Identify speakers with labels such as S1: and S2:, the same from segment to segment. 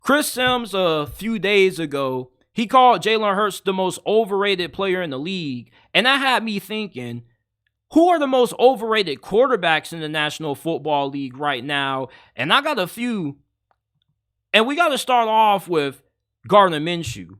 S1: Chris Sims, a few days ago, he called Jaylen Herz the most overrated player in the league. And that had me thinking, who are the most overrated quarterbacks in the National Football League right now? And I got a few. And we got to start off with Gardner Minshew.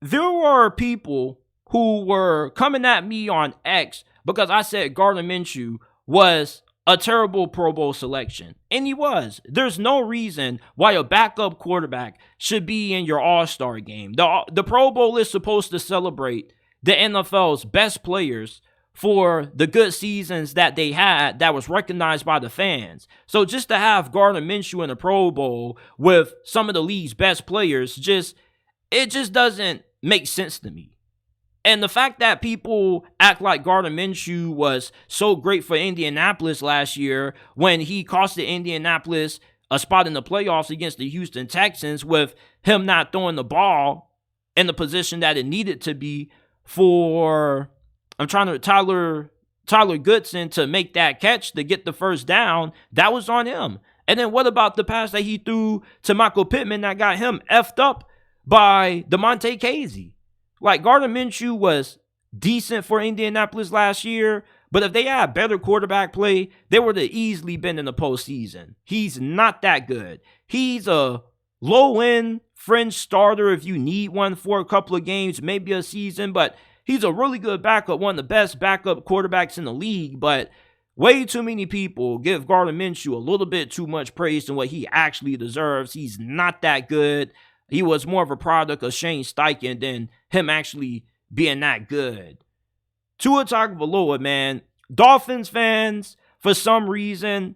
S1: There were people who were coming at me on X because I said Gardner Minshew was a terrible Pro Bowl selection. And he was. There's no reason why a backup quarterback should be in your All-Star game. The Pro Bowl is supposed to celebrate the NFL's best players for the good seasons that they had that was recognized by the fans. So just to have Gardner Minshew in the Pro Bowl with some of the league's best players, it just doesn't make sense to me. And the fact that people act like Gardner Minshew was so great for Indianapolis last year when he costed Indianapolis a spot in the playoffs against the Houston Texans with him not throwing the ball in the position that it needed to be for Tyler Goodson to make that catch to get the first down, that was on him. And then what about the pass that he threw to Michael Pittman that got him effed up by DeMonte Casey? Like, Gardner Minshew was decent for Indianapolis last year, but if they had better quarterback play, they would have easily been in the postseason. He's not that good. He's a low-end fringe starter if you need one for a couple of games, maybe a season, but he's a really good backup, one of the best backup quarterbacks in the league, but way too many people give Gardner Minshew a little bit too much praise than what he actually deserves. He's not that good. He was more of a product of Shane Steichen than him actually being that good. Tua Tagovailoa, man, Dolphins fans, for some reason,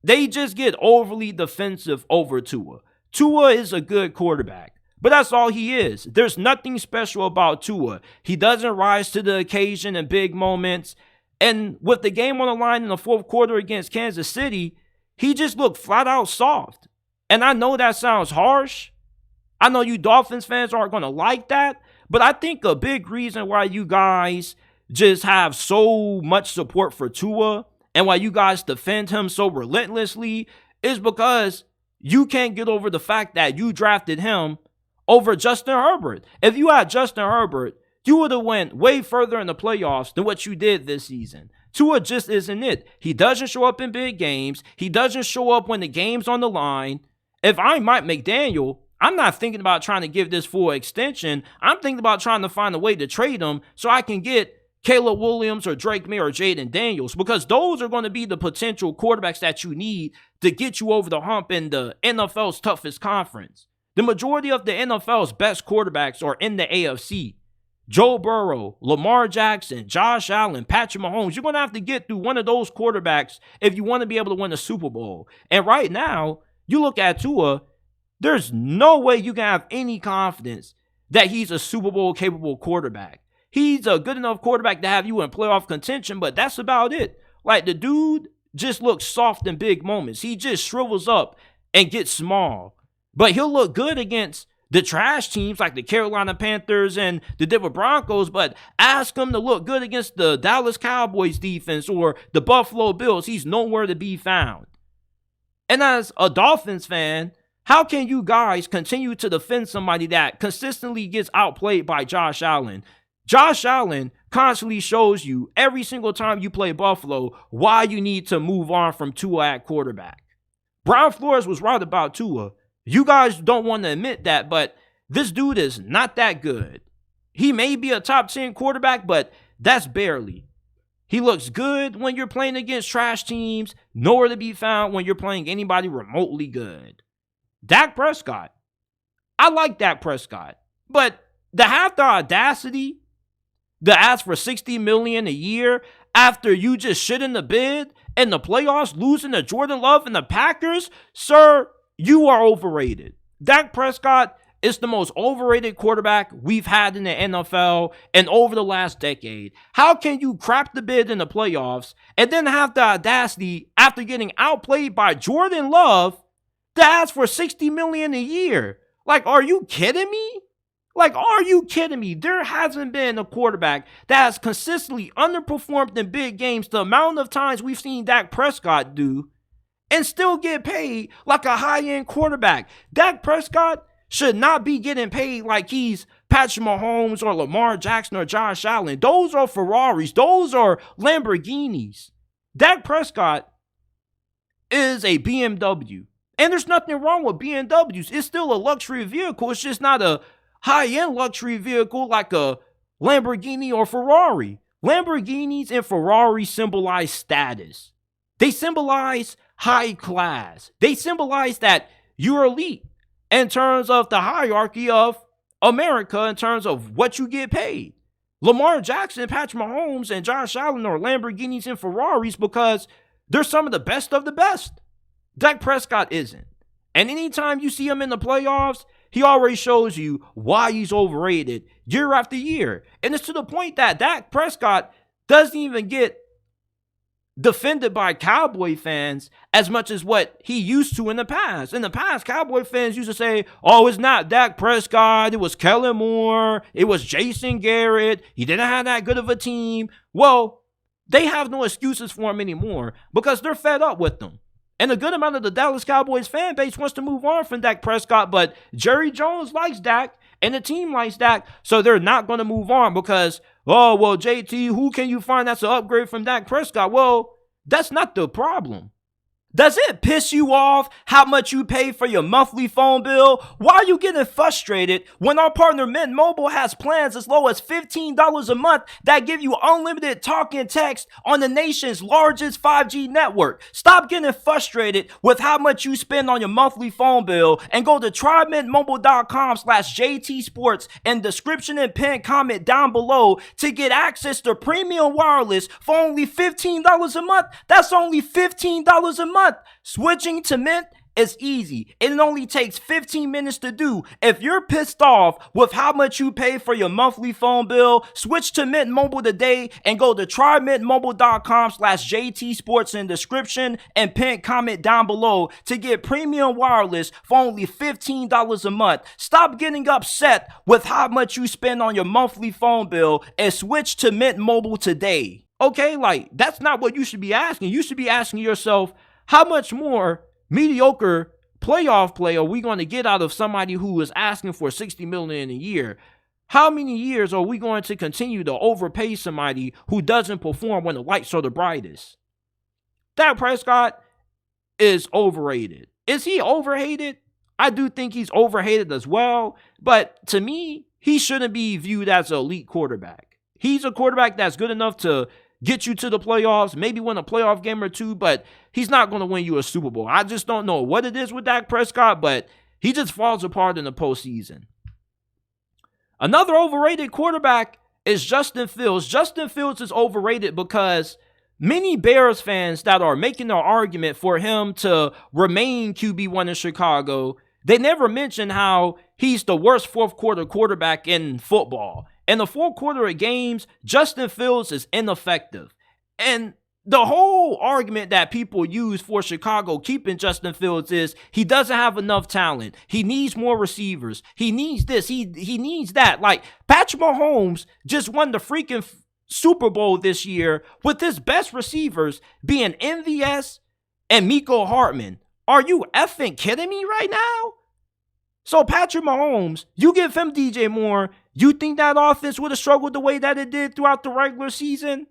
S1: they just get overly defensive over Tua. Tua is a good quarterback, but that's all he is. There's nothing special about Tua. He doesn't rise to the occasion in big moments. And with the game on the line in the fourth quarter against Kansas City, he just looked flat out soft. And I know that sounds harsh. I know you Dolphins fans aren't going to like that, but I think a big reason why you guys just have so much support for Tua and why you guys defend him so relentlessly is because you can't get over the fact that you drafted him over Justin Herbert. If you had Justin Herbert, you would have went way further in the playoffs than what you did this season. Tua just isn't it. He doesn't show up in big games. He doesn't show up when the game's on the line. If I'm Mike McDaniel, I'm not thinking about trying to give this full extension. I'm thinking about trying to find a way to trade him so I can get Caleb Williams or Drake May or Jaden Daniels, because those are going to be the potential quarterbacks that you need to get you over the hump in the NFL's toughest conference. The majority of the NFL's best quarterbacks are in the AFC. Joe Burrow, Lamar Jackson, Josh Allen, Patrick Mahomes. You're going to have to get through one of those quarterbacks if you want to be able to win a Super Bowl. And right now, you look at Tua, there's no way you can have any confidence that he's a Super Bowl capable quarterback. He's a good enough quarterback to have you in playoff contention, but that's about it. Like, the dude just looks soft in big moments. He just shrivels up and gets small. But he'll look good against the trash teams like the Carolina Panthers and the Denver Broncos, but ask him to look good against the Dallas Cowboys defense or the Buffalo Bills. He's nowhere to be found. And as a Dolphins fan, how can you guys continue to defend somebody that consistently gets outplayed by Josh Allen? Josh Allen constantly shows you every single time you play Buffalo why you need to move on from Tua at quarterback. Brian Flores was right about Tua. You guys don't want to admit that, but this dude is not that good. He may be a top 10 quarterback, but that's barely. He looks good when you're playing against trash teams, nowhere to be found when you're playing anybody remotely good. Dak Prescott. I like Dak Prescott, but to have the audacity to ask for $60 million a year after you just shit in the bed and the playoffs, losing to Jordan Love and the Packers, sir, you are overrated. Dak Prescott is the most overrated quarterback we've had in the NFL and over the last decade. How can you crap the bed in the playoffs and then have the audacity after getting outplayed by Jordan Love to ask for $60 million a year? Like, are you kidding me? There hasn't been a quarterback that has consistently underperformed in big games the amount of times we've seen Dak Prescott do and still get paid like a high-end quarterback. Dak Prescott should not be getting paid like he's Patrick Mahomes or Lamar Jackson or Josh Allen. Those are Ferraris. Those are Lamborghinis. Dak Prescott is a BMW. And there's nothing wrong with BMWs. It's still a luxury vehicle. It's just not a high-end luxury vehicle like a Lamborghini or Ferrari. Lamborghinis and Ferraris symbolize status. They symbolize high class. They symbolize that you're elite in terms of the hierarchy of America, in terms of what you get paid. Lamar Jackson, Patrick Mahomes, and Josh Allen are Lamborghinis and Ferraris because they're some of the best of the best. Dak Prescott isn't. And anytime you see him in the playoffs, he already shows you why he's overrated year after year. And it's to the point that Dak Prescott doesn't even get defended by Cowboy fans as much as what he used to in the past. In the past, Cowboy fans used to say, oh, it's not Dak Prescott, it was Kellen Moore, it was Jason Garrett, he didn't have that good of a team. Well, they have no excuses for him anymore because they're fed up with them. And a good amount of the Dallas Cowboys fan base wants to move on from Dak Prescott, but Jerry Jones likes Dak, and the team likes Dak, so they're not going to move on because, oh, well, JT, who can you find that's an upgrade from Dak Prescott? Well, that's not the problem. Does it piss you off how much you pay for your monthly phone bill? Why are you getting frustrated when our partner Mint Mobile has plans as low as $15 a month that give you unlimited talk and text on the nation's largest 5G network? Stop getting frustrated with how much you spend on your monthly phone bill and go to trymintmobile.com/JT Sports and description and pin comment down below to get access to premium wireless for only $15 a month. That's only $15 a month. Switching to Mint is easy. It only takes 15 minutes to do. If you're pissed off with how much you pay for your monthly phone bill, switch to Mint Mobile today and go to trymintmobile.com/JT Sports in description and pin comment down below to get premium wireless for only $15 a month. Stop getting upset with how much you spend on your monthly phone bill and switch to Mint Mobile today. Okay, like that's not what you should be asking. You should be asking yourself, how much more mediocre playoff play are we going to get out of somebody who is asking for $60 million a year? How many years are we going to continue to overpay somebody who doesn't perform when the lights are the brightest? Dak Prescott is overrated. Is he overhated? I do think he's overhated as well, but to me, he shouldn't be viewed as an elite quarterback. He's a quarterback that's good enough to get you to the playoffs, maybe win a playoff game or two, but he's not going to win you a Super Bowl. I just don't know what it is with Dak Prescott, but he just falls apart in the postseason. Another overrated quarterback is Justin Fields. Justin Fields is overrated because many Bears fans that are making their argument for him to remain QB1 in Chicago, they never mention how he's the worst fourth quarter quarterback in football. In the fourth quarter of games, Justin Fields is ineffective. And the whole argument that people use for Chicago keeping Justin Fields is he doesn't have enough talent. He needs more receivers. He needs this. He needs that. Like, Patrick Mahomes just won the freaking Super Bowl this year with his best receivers being MVS and Mecole Hardman. Are you effing kidding me right now? So Patrick Mahomes, you give him DJ Moore, you think that offense would have struggled the way that it did throughout the regular season?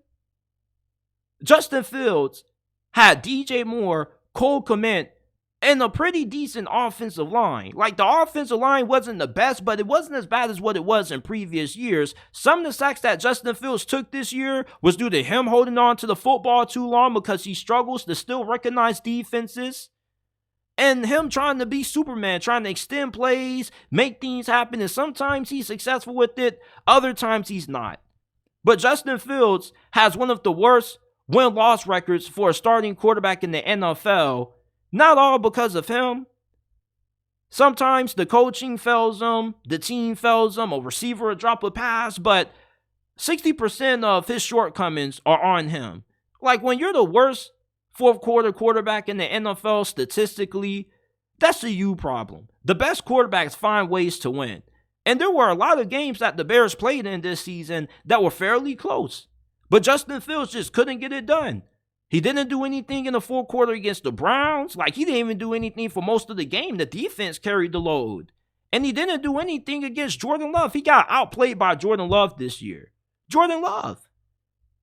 S1: Justin Fields had DJ Moore, Cole Kmet, and a pretty decent offensive line. Like, the offensive line wasn't the best, but it wasn't as bad as what it was in previous years. Some of the sacks that Justin Fields took this year was due to him holding on to the football too long because he struggles to still recognize defenses. And him trying to be Superman, trying to extend plays, make things happen. And sometimes he's successful with it. Other times he's not. But Justin Fields has one of the worst win-loss records for a starting quarterback in the NFL. Not all because of him. Sometimes the coaching fails him. The team fails him. A receiver will drop a pass. But 60% of his shortcomings are on him. Like, when you're the worst fourth quarter quarterback in the NFL statistically, that's a you problem. The best quarterbacks find ways to win. And there were a lot of games that the Bears played in this season that were fairly close. But Justin Fields just couldn't get it done. He didn't do anything in the fourth quarter against the Browns. Like, he didn't even do anything for most of the game. The defense carried the load. And he didn't do anything against Jordan Love. He got outplayed by Jordan Love this year. Jordan Love.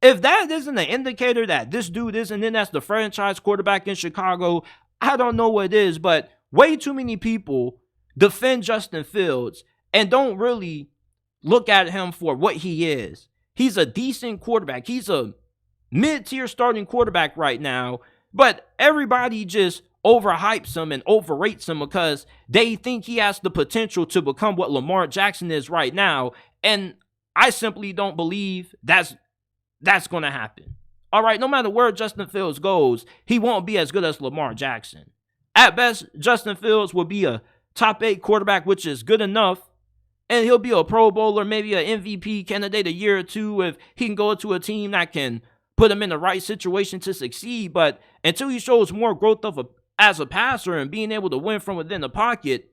S1: If that isn't an indicator that this dude isn't in as the franchise quarterback in Chicago, I don't know what it is. But way too many people defend Justin Fields and don't really look at him for what he is. He's a decent quarterback. He's a mid-tier starting quarterback right now. But everybody just overhypes him and overrates him because they think he has the potential to become what Lamar Jackson is right now. And I simply don't believe that's going to happen. All right, no matter where Justin Fields goes, he won't be as good as Lamar Jackson. At best, Justin Fields will be a top 8 quarterback, which is good enough. And he'll be a Pro Bowler, maybe an MVP candidate a year or two if he can go to a team that can put him in the right situation to succeed. But until he shows more growth as a passer and being able to win from within the pocket,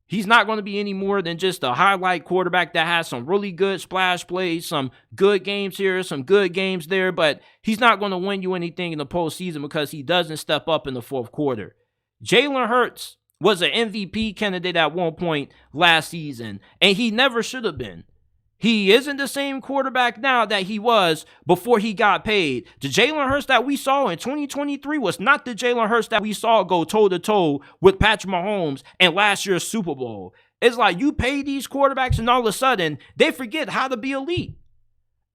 S1: he's not going to be any more than just a highlight quarterback that has some really good splash plays, some good games here, some good games there, but he's not going to win you anything in the postseason because he doesn't step up in the fourth quarter. Jaylen Herz was an MVP candidate at one point last season, and he never should have been. He isn't the same quarterback now that he was before he got paid. The Jaylen Herz that we saw in 2023 was not the Jaylen Herz that we saw go toe-to-toe with Patrick Mahomes in last year's Super Bowl. It's like you pay these quarterbacks and all of a sudden they forget how to be elite.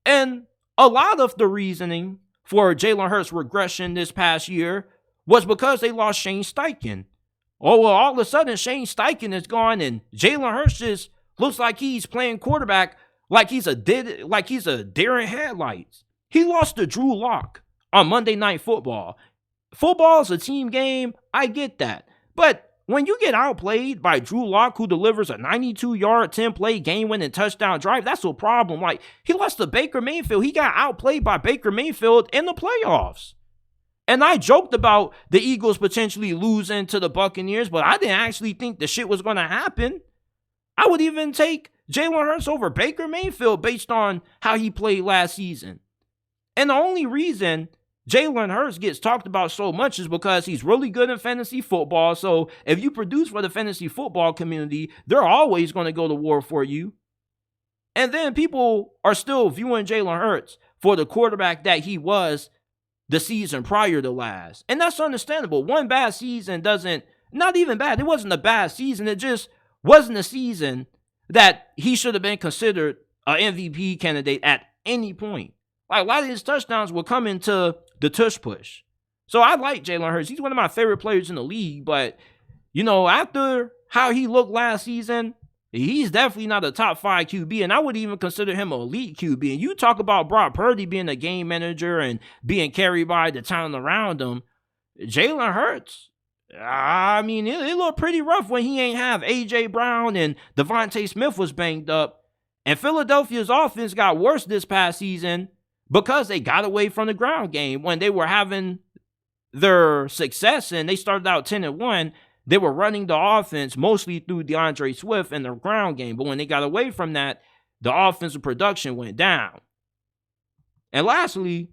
S1: And a lot of the reasoning for Jaylen Herz regression this past year was because they lost Shane Steichen. Oh, well, all of a sudden Shane Steichen is gone and Jaylen Herz just looks like he's playing quarterback like he's a deer in headlights. He lost to Drew Lock on Monday Night Football. Football is a team game. I get that. But when you get outplayed by Drew Lock, who delivers a 92-yard, 10-play game-winning touchdown drive, that's a problem. Like, he lost to Baker Mayfield. He got outplayed by Baker Mayfield in the playoffs. And I joked about the Eagles potentially losing to the Buccaneers, but I didn't actually think the shit was going to happen. I would even take Jaylen Herz over Baker Mayfield based on how he played last season. And the only reason Jaylen Herz gets talked about so much is because he's really good in fantasy football. So if you produce for the fantasy football community, they're always going to go to war for you. And then people are still viewing Jaylen Herz for the quarterback that he was the season prior to last. And that's understandable. One bad season not even bad. It wasn't a bad season. It just wasn't a season that he should have been considered an MVP candidate at any point. Like, a lot of his touchdowns will come into the tush push. So I like Jaylen Herz. He's one of my favorite players in the league. But, after how he looked last season, he's definitely not a top 5 QB. And I would even consider him an elite QB. And you talk about Brock Purdy being a game manager and being carried by the talent around him. Jaylen Herz, it looked pretty rough when he ain't have A.J. Brown and Devontae Smith was banged up. And Philadelphia's offense got worse this past season because they got away from the ground game. When they were having their success and they started out 10-1, they were running the offense mostly through DeAndre Swift and their ground game. But when they got away from that, the offensive production went down. And lastly,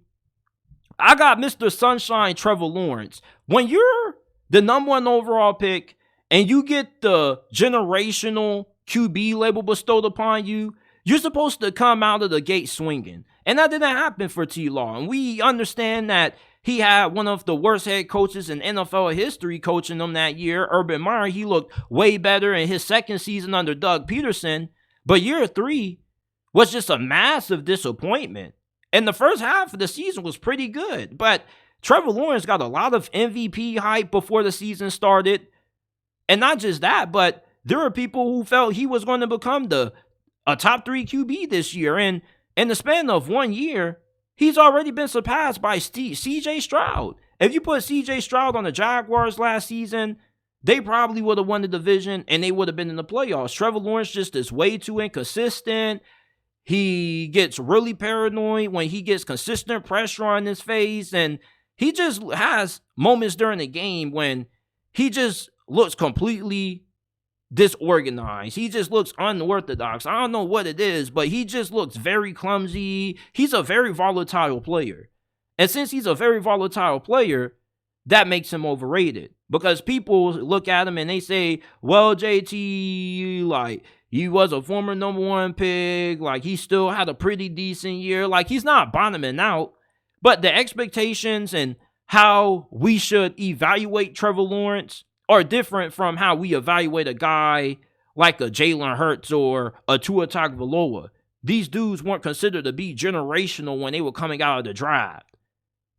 S1: I got Mr. Sunshine Trevor Lawrence. When you're the number 1 overall pick and you get the generational QB label bestowed upon you, you're supposed to come out of the gate swinging. And that didn't happen for T-Law. And we understand that he had one of the worst head coaches in NFL history coaching them that year, Urban Meyer. He looked way better in his second season under Doug Peterson. But year 3 was just a massive disappointment. And the first half of the season was pretty good. But Trevor Lawrence got a lot of MVP hype before the season started. And not just that, but there were people who felt he was going to become a top 3 QB this year. And in the span of 1 year, he's already been surpassed by C.J. Stroud. If you put C.J. Stroud on the Jaguars last season, they probably would have won the division and they would have been in the playoffs. Trevor Lawrence just is way too inconsistent. He gets really paranoid when he gets consistent pressure on his face. And he just has moments during the game when he just looks completely disorganized. He just looks unorthodox. I don't know what it is, but he just looks very clumsy. He's a very volatile player. And since he's a very volatile player, that makes him overrated. Because people look at him and they say, well, JT, like, he was a former number 1 pick. Like, he still had a pretty decent year. Like, he's not bottoming out. But the expectations and how we should evaluate Trevor Lawrence are different from how we evaluate a guy like a Jaylen Herz or a Tua Tagovailoa. These dudes weren't considered to be generational when they were coming out of the draft.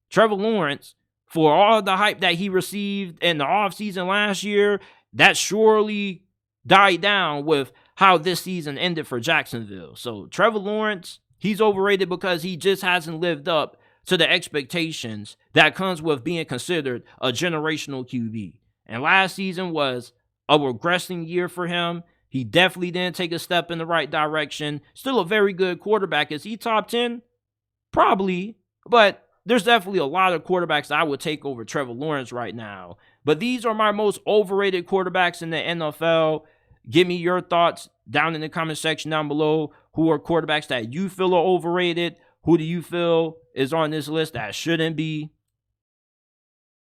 S1: Trevor Lawrence, for all the hype that he received in the offseason last year, that surely died down with how this season ended for Jacksonville. So Trevor Lawrence, he's overrated because he just hasn't lived up to the expectations that comes with being considered a generational QB. And last season was a regressing year for him. He definitely didn't take a step in the right direction. Still a very good quarterback. Is he top 10? Probably. But there's definitely a lot of quarterbacks I would take over Trevor Lawrence right now. But these are my most overrated quarterbacks in the NFL. Give me your thoughts down in the comment section down below. Who are quarterbacks that you feel are overrated? Who do you feel is on this list that shouldn't be?